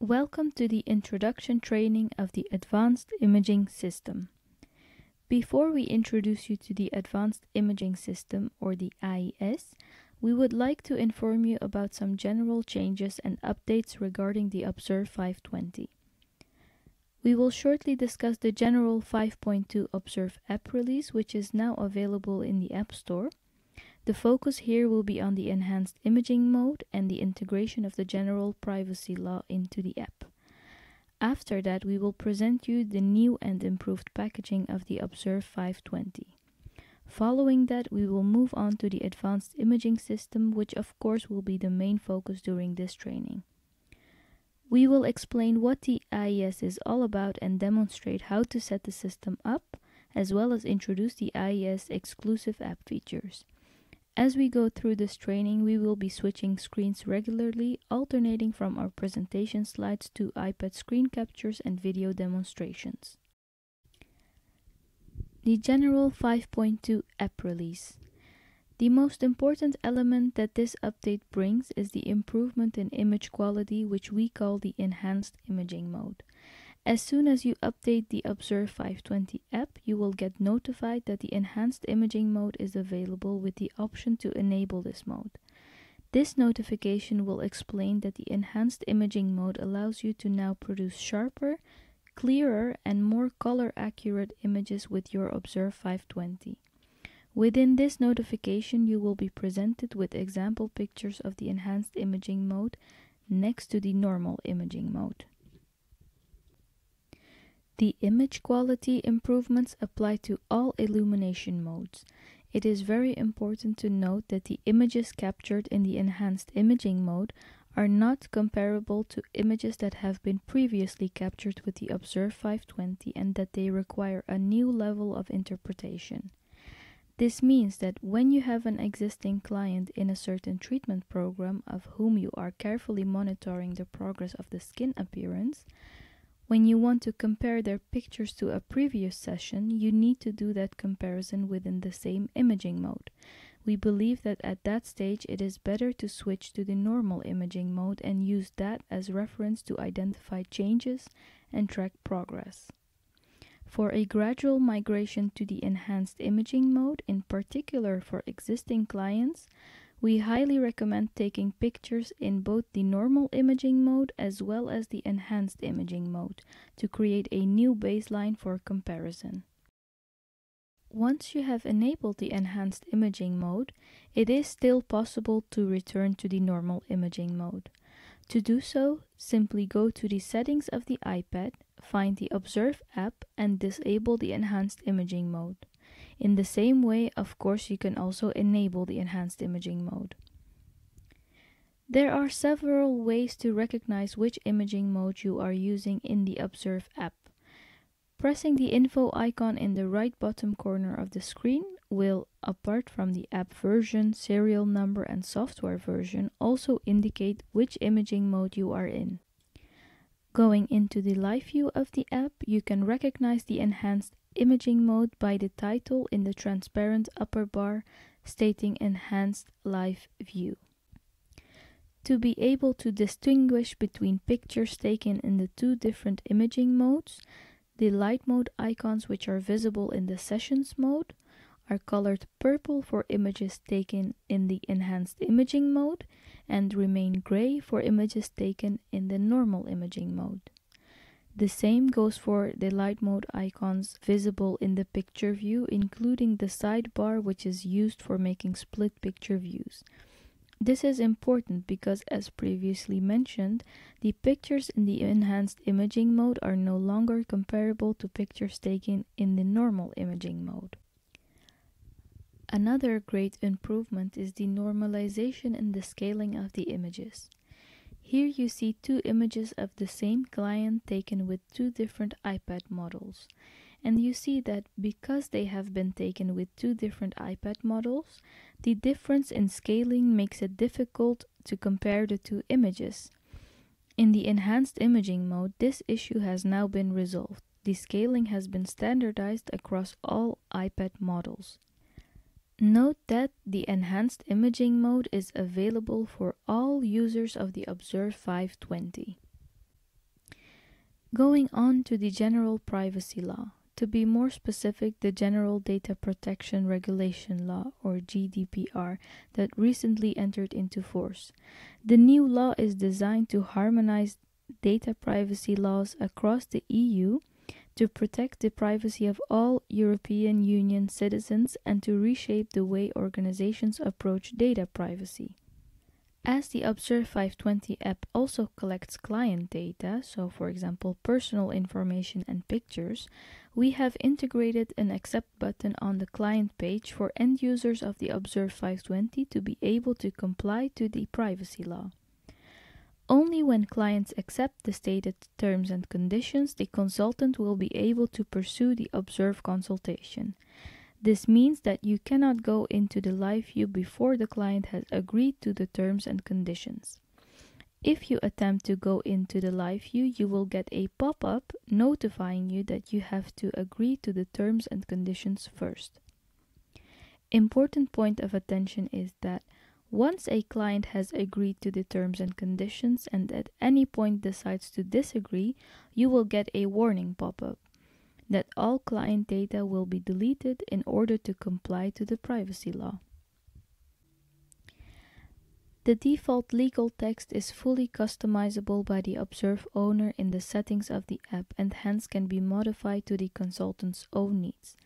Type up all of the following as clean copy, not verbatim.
Welcome to the introduction training of the Advanced Imaging System. Before we introduce you to the Advanced Imaging System, or the AIS, we would like to inform you about some general changes and updates regarding the OBSERV 520. We will shortly discuss the general 5.2 OBSERV app release, which is now available in the App Store. The focus here will be on the enhanced imaging mode and the integration of the general privacy law into the app. After that, we will present you the new and improved packaging of the OBSERV 520. Following that, we will move on to the advanced imaging system, which of course will be the main focus during this training. We will explain what the AIS is all about and demonstrate how to set the system up, as well as introduce the AIS exclusive app features. As we go through this training, we will be switching screens regularly, alternating from our presentation slides to iPad screen captures and video demonstrations. The General 5.2 app release. The most important element that this update brings is the improvement in image quality, which we call the enhanced imaging mode. As soon as you update the OBSERV 520 app, you will get notified that the enhanced imaging mode is available with the option to enable this mode. This notification will explain that the enhanced imaging mode allows you to now produce sharper, clearer, and more color-accurate images with your OBSERV 520. Within this notification, you will be presented with example pictures of the enhanced imaging mode next to the normal imaging mode. The image quality improvements apply to all illumination modes. It is very important to note that the images captured in the enhanced imaging mode are not comparable to images that have been previously captured with the OBSERV 520 and that they require a new level of interpretation. This means that when you have an existing client in a certain treatment program of whom you are carefully monitoring the progress of the skin appearance, when you want to compare their pictures to a previous session, you need to do that comparison within the same imaging mode. We believe that at that stage it is better to switch to the normal imaging mode and use that as reference to identify changes and track progress. For a gradual migration to the enhanced imaging mode, in particular for existing clients, we highly recommend taking pictures in both the normal imaging mode as well as the enhanced imaging mode to create a new baseline for comparison. Once you have enabled the enhanced imaging mode, it is still possible to return to the normal imaging mode. To do so, simply go to the settings of the iPad, find the OBSERV app, and disable the enhanced imaging mode. In the same way, of course, you can also enable the enhanced imaging mode. There are several ways to recognize which imaging mode you are using in the OBSERV app. Pressing the info icon in the right bottom corner of the screen will, apart from the app version, serial number, and software version, also indicate which imaging mode you are in. Going into the live view of the app, you can recognize the enhanced imaging mode by the title in the transparent upper bar stating Enhanced Live View. To be able to distinguish between pictures taken in the two different imaging modes, the light mode icons, which are visible in the Sessions mode, are colored purple for images taken in the enhanced imaging mode and remain gray for images taken in the normal imaging mode. The same goes for the light mode icons visible in the picture view, including the sidebar, which is used for making split picture views. This is important because, as previously mentioned, the pictures in the enhanced imaging mode are no longer comparable to pictures taken in the normal imaging mode. Another great improvement is the normalization and the scaling of the images. Here you see two images of the same client taken with two different iPad models. And you see that because they have been taken with two different iPad models, the difference in scaling makes it difficult to compare the two images. In the enhanced imaging mode, this issue has now been resolved. The scaling has been standardized across all iPad models. Note that the enhanced imaging mode is available for all users of the OBSERV 520. Going on to the General Privacy Law. To be more specific, the General Data Protection Regulation Law, or GDPR, that recently entered into force. The new law is designed to harmonize data privacy laws across the EU to protect the privacy of all European Union citizens and to reshape the way organizations approach data privacy. As the OBSERV 520 app also collects client data, so for example personal information and pictures, we have integrated an accept button on the client page for end users of the OBSERV 520 to be able to comply to the privacy law. Only when clients accept the stated terms and conditions, the consultant will be able to pursue the OBSERV consultation. This means that you cannot go into the live view before the client has agreed to the terms and conditions. If you attempt to go into the live view, you will get a pop-up notifying you that you have to agree to the terms and conditions first. Important point of attention is that once a client has agreed to the terms and conditions and at any point decides to disagree, you will get a warning pop-up that all client data will be deleted in order to comply to the privacy law. The default legal text is fully customizable by the OBSERV owner in the settings of the app and hence can be modified to the consultant's own needs.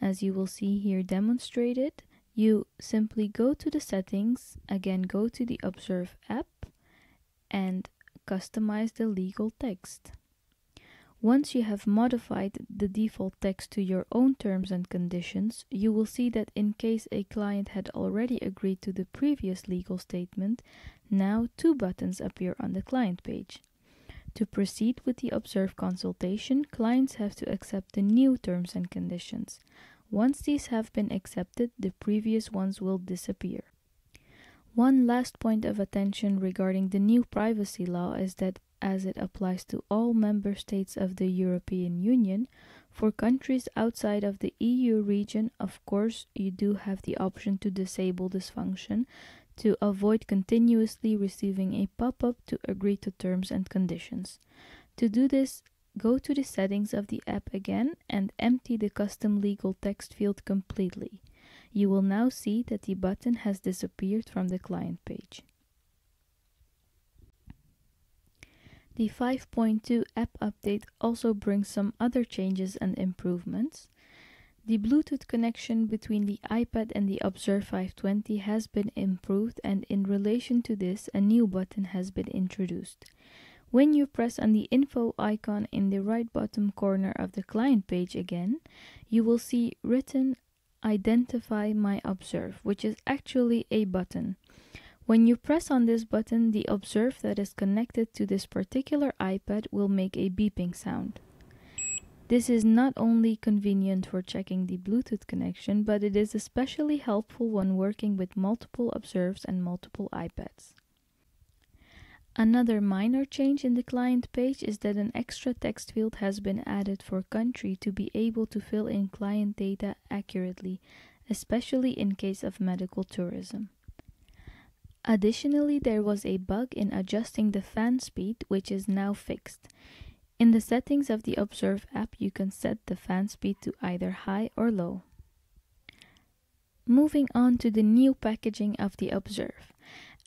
As you will see here demonstrated, you simply go to the settings, again go to the OBSERV app and customize the legal text. Once you have modified the default text to your own terms and conditions, you will see that in case a client had already agreed to the previous legal statement, now two buttons appear on the client page. To proceed with the OBSERV consultation, clients have to accept the new terms and conditions. Once these have been accepted, the previous ones will disappear. One last point of attention regarding the new privacy law is that as it applies to all member states of the European Union, for countries outside of the EU region, of course, you do have the option to disable this function to avoid continuously receiving a pop-up to agree to terms and conditions. To do this, go to the settings of the app again and empty the custom legal text field completely. You will now see that the button has disappeared from the client page. The 5.2 app update also brings some other changes and improvements. The Bluetooth connection between the iPad and the OBSERV 520 has been improved, and in relation to this, a new button has been introduced. When you press on the info icon in the right bottom corner of the client page again, you will see written Identify My OBSERV, which is actually a button. When you press on this button, the OBSERV that is connected to this particular iPad will make a beeping sound. This is not only convenient for checking the Bluetooth connection, but it is especially helpful when working with multiple OBSERVs and multiple iPads. Another minor change in the client page is that an extra text field has been added for country to be able to fill in client data accurately, especially in case of medical tourism. Additionally, there was a bug in adjusting the fan speed, which is now fixed. In the settings of the OBSERV app, you can set the fan speed to either high or low. Moving on to the new packaging of the OBSERV.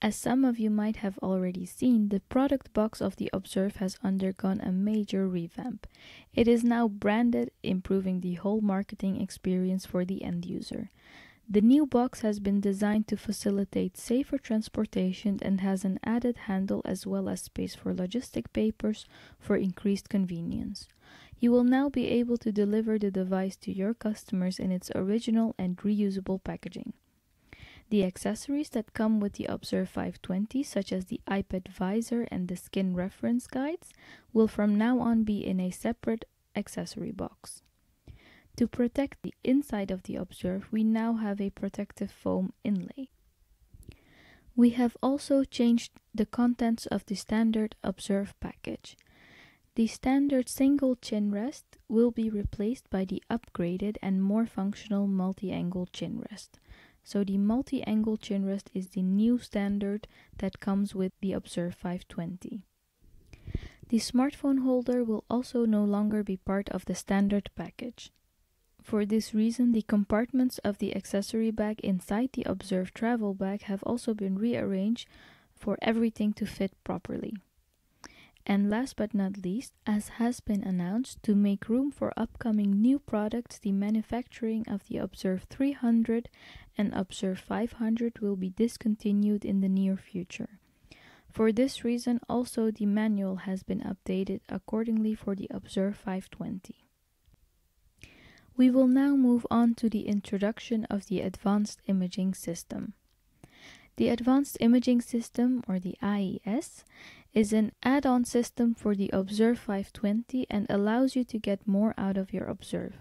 As some of you might have already seen, the product box of the OBSERV has undergone a major revamp. It is now branded, improving the whole marketing experience for the end user. The new box has been designed to facilitate safer transportation and has an added handle as well as space for logistic papers for increased convenience. You will now be able to deliver the device to your customers in its original and reusable packaging. The accessories that come with the OBSERV 520, such as the iPad visor and the skin reference guides, will from now on be in a separate accessory box. To protect the inside of the OBSERV, we now have a protective foam inlay. We have also changed the contents of the standard OBSERV package. The standard single chin rest will be replaced by the upgraded and more functional multi-angle chin rest. So the multi-angle chin rest is the new standard that comes with the OBSERV 520. The smartphone holder will also no longer be part of the standard package. For this reason, the compartments of the accessory bag inside the OBSERV travel bag have also been rearranged for everything to fit properly. And last but not least, as has been announced, to make room for upcoming new products, the manufacturing of the OBSERV 300 and OBSERV 500 will be discontinued in the near future. For this reason, also the manual has been updated accordingly for the OBSERV 520. We will now move on to the introduction of the Advanced Imaging System. The Advanced Imaging System, or the AIS, is an add-on system for the OBSERV 520 and allows you to get more out of your OBSERV.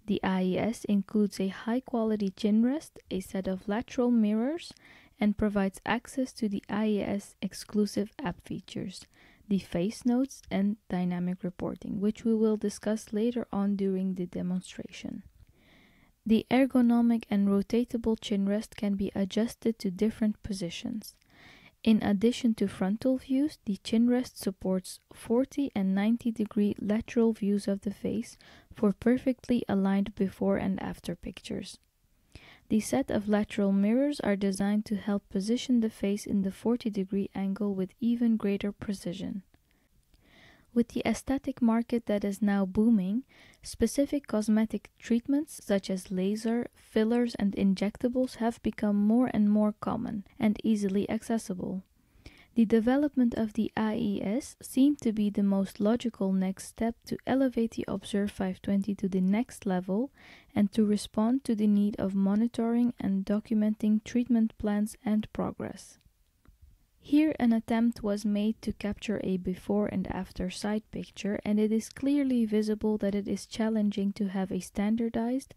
The AIS includes a high-quality chin rest, a set of lateral mirrors, and provides access to the AIS exclusive app features, the face notes, and dynamic reporting, which we will discuss later on during the demonstration. The ergonomic and rotatable chin rest can be adjusted to different positions. In addition to frontal views, the chin rest supports 40 and 90-degree lateral views of the face for perfectly aligned before and after pictures. The set of lateral mirrors are designed to help position the face in the 40-degree angle with even greater precision. With the aesthetic market that is now booming, specific cosmetic treatments such as laser, fillers, and injectables have become more and more common and easily accessible. The development of the AIS seemed to be the most logical next step to elevate the OBSERV 520 to the next level and to respond to the need of monitoring and documenting treatment plans and progress. Here an attempt was made to capture a before and after side picture, and it is clearly visible that it is challenging to have a standardized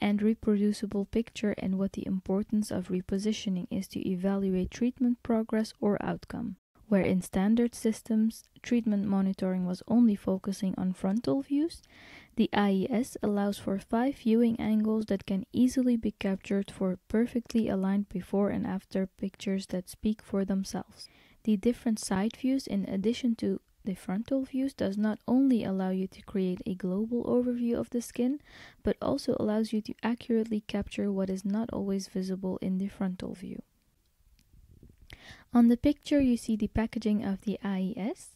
and reproducible picture and what the importance of repositioning is to evaluate treatment progress or outcome. Where in standard systems, treatment monitoring was only focusing on frontal views, the AIS allows for 5 viewing angles that can easily be captured for perfectly aligned before and after pictures that speak for themselves. The different side views, in addition to the frontal views, does not only allow you to create a global overview of the skin, but also allows you to accurately capture what is not always visible in the frontal view. On the picture you see the packaging of the AIS,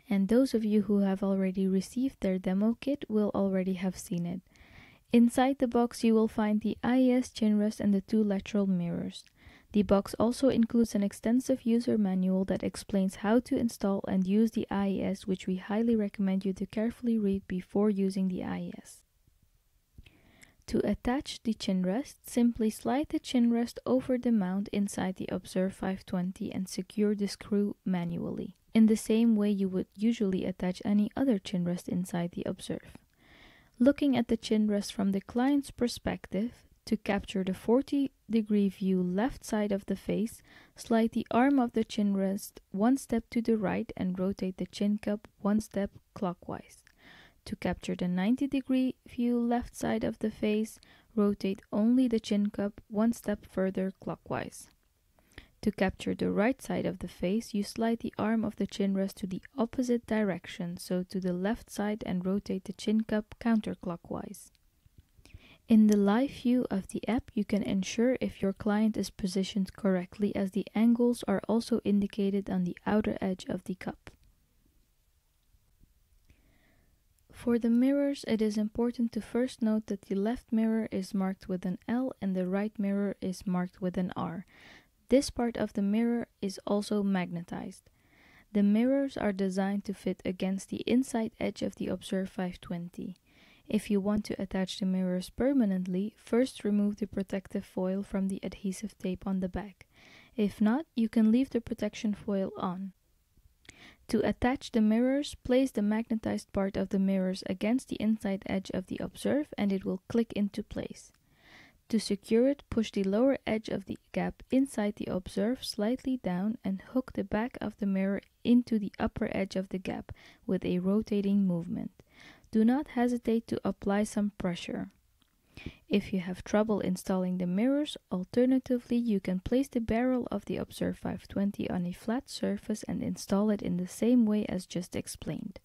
and those of you who have already received their demo kit will already have seen it. Inside the box you will find the AIS chin rest and the 2 lateral mirrors. The box also includes an extensive user manual that explains how to install and use the AIS, which we highly recommend you to carefully read before using the AIS. To attach the chin rest, simply slide the chin rest over the mount inside the OBSERV 520 and secure the screw manually, in the same way you would usually attach any other chin rest inside the OBSERV. Looking at the chin rest from the client's perspective, to capture the 40-degree view left side of the face, slide the arm of the chin rest 1 step to the right and rotate the chin cup 1 step clockwise. To capture the 90-degree view left side of the face, rotate only the chin cup 1 step further clockwise. To capture the right side of the face, you slide the arm of the chin rest to the opposite direction, so to the left side, and rotate the chin cup counterclockwise. In the live view of the app, you can ensure if your client is positioned correctly, as the angles are also indicated on the outer edge of the cup. For the mirrors, it is important to first note that the left mirror is marked with an L and the right mirror is marked with an R. This part of the mirror is also magnetized. The mirrors are designed to fit against the inside edge of the OBSERV 520. If you want to attach the mirrors permanently, first remove the protective foil from the adhesive tape on the back. If not, you can leave the protection foil on. To attach the mirrors, place the magnetized part of the mirrors against the inside edge of the OBSERV and it will click into place. To secure it, push the lower edge of the gap inside the OBSERV slightly down and hook the back of the mirror into the upper edge of the gap with a rotating movement. Do not hesitate to apply some pressure. If you have trouble installing the mirrors, alternatively you can place the barrel of the OBSERV 520 on a flat surface and install it in the same way as just explained.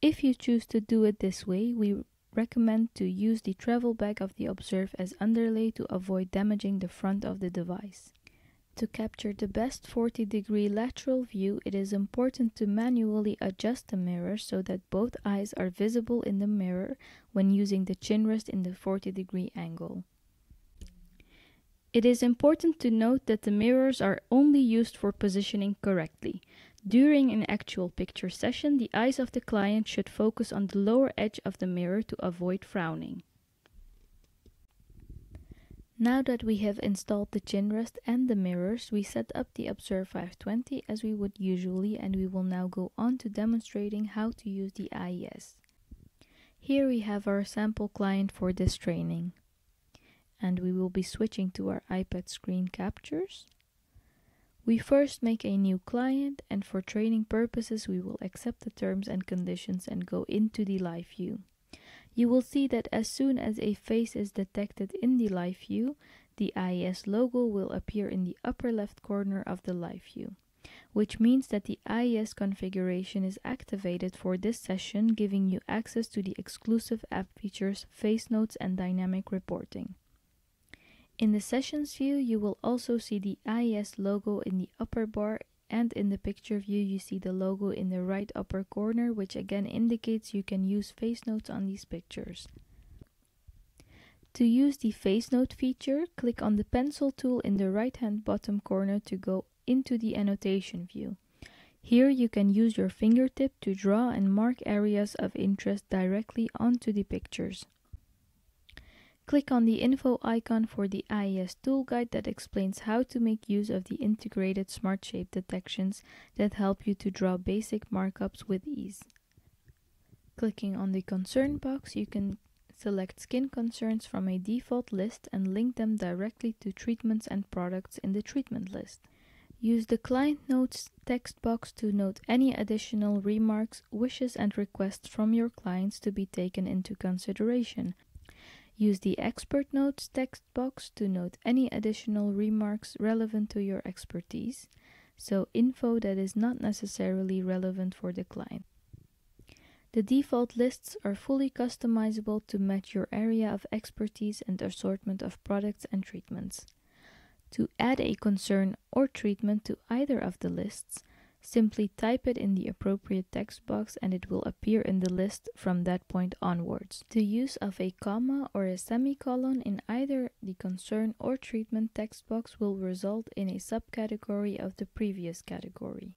If you choose to do it this way, we recommend to use the travel bag of the OBSERV as underlay to avoid damaging the front of the device. To capture the best 40-degree lateral view, it is important to manually adjust the mirror so that both eyes are visible in the mirror when using the chin rest in the 40-degree angle. It is important to note that the mirrors are only used for positioning correctly. During an actual picture session, the eyes of the client should focus on the lower edge of the mirror to avoid frowning. Now that we have installed the chin rest and the mirrors, we set up the OBSERV 520 as we would usually, and we will now go on to demonstrating how to use the IES. Here we have our sample client for this training. And we will be switching to our iPad screen captures. We first make a new client, and for training purposes we will accept the terms and conditions and go into the live view. You will see that as soon as a face is detected in the live view, the IES logo will appear in the upper left corner of the live view, which means that the IES configuration is activated for this session, giving you access to the exclusive app features, face notes, and dynamic reporting. In the sessions view, you will also see the IES logo in the upper bar, and in the picture view you see the logo in the right upper corner, which again indicates you can use face notes on these pictures. To use the face note feature, click on the pencil tool in the right hand bottom corner to go into the annotation view. Here you can use your fingertip to draw and mark areas of interest directly onto the pictures. Click on the info icon for the IES tool guide that explains how to make use of the integrated smart shape detections that help you to draw basic markups with ease. Clicking on the concern box, you can select skin concerns from a default list and link them directly to treatments and products in the treatment list. Use the client notes text box to note any additional remarks, wishes, and requests from your clients to be taken into consideration. Use the expert notes text box to note any additional remarks relevant to your expertise, so info that is not necessarily relevant for the client. The default lists are fully customizable to match your area of expertise and assortment of products and treatments. To add a concern or treatment to either of the lists, simply type it in the appropriate text box and it will appear in the list from that point onwards. The use of a comma or a semicolon in either the concern or treatment text box will result in a subcategory of the previous category.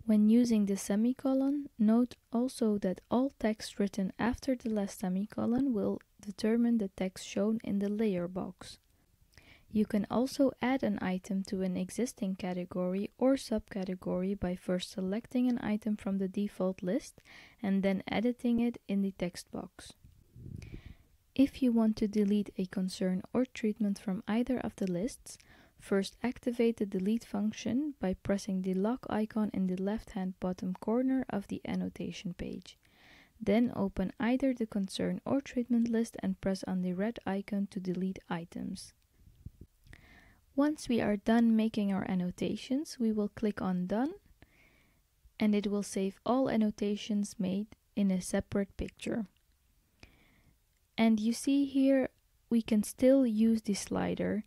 When using the semicolon, note also that all text written after the last semicolon will determine the text shown in the layer box. You can also add an item to an existing category or subcategory by first selecting an item from the default list and then editing it in the text box. If you want to delete a concern or treatment from either of the lists, first activate the delete function by pressing the lock icon in the left-hand bottom corner of the annotation page. Then open either the concern or treatment list and press on the red icon to delete items. Once we are done making our annotations, we will click on Done, and it will save all annotations made in a separate picture. And you see here, we can still use the slider.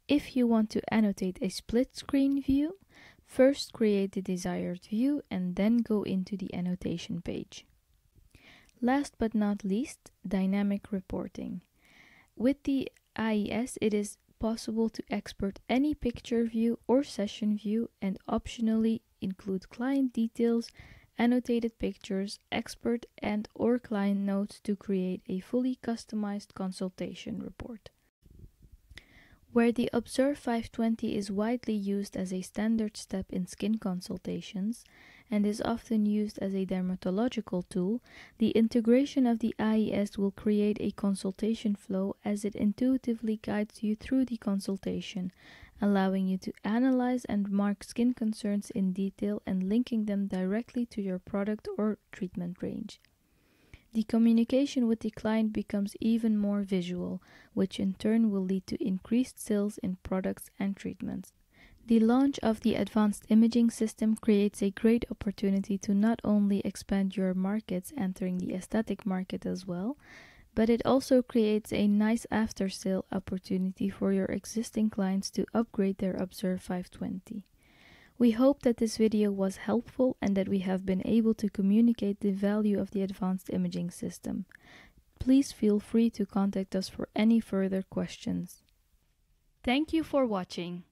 If you want to annotate a split screen view, first create the desired view and then go into the annotation page. Last but not least, dynamic reporting. With the IES, it is possible to export any picture view or session view and optionally include client details, annotated pictures, expert and/or client notes to create a fully customized consultation report. Where the OBSERV 520 is widely used as a standard step in skin consultations and is often used as a dermatological tool, the integration of the IES will create a consultation flow as it intuitively guides you through the consultation, allowing you to analyze and mark skin concerns in detail and linking them directly to your product or treatment range. The communication with the client becomes even more visual, which in turn will lead to increased sales in products and treatments. The launch of the advanced imaging system creates a great opportunity to not only expand your markets entering the aesthetic market as well, but it also creates a nice after-sale opportunity for your existing clients to upgrade their OBSERV 520. We hope that this video was helpful and that we have been able to communicate the value of the advanced imaging system. Please feel free to contact us for any further questions. Thank you for watching.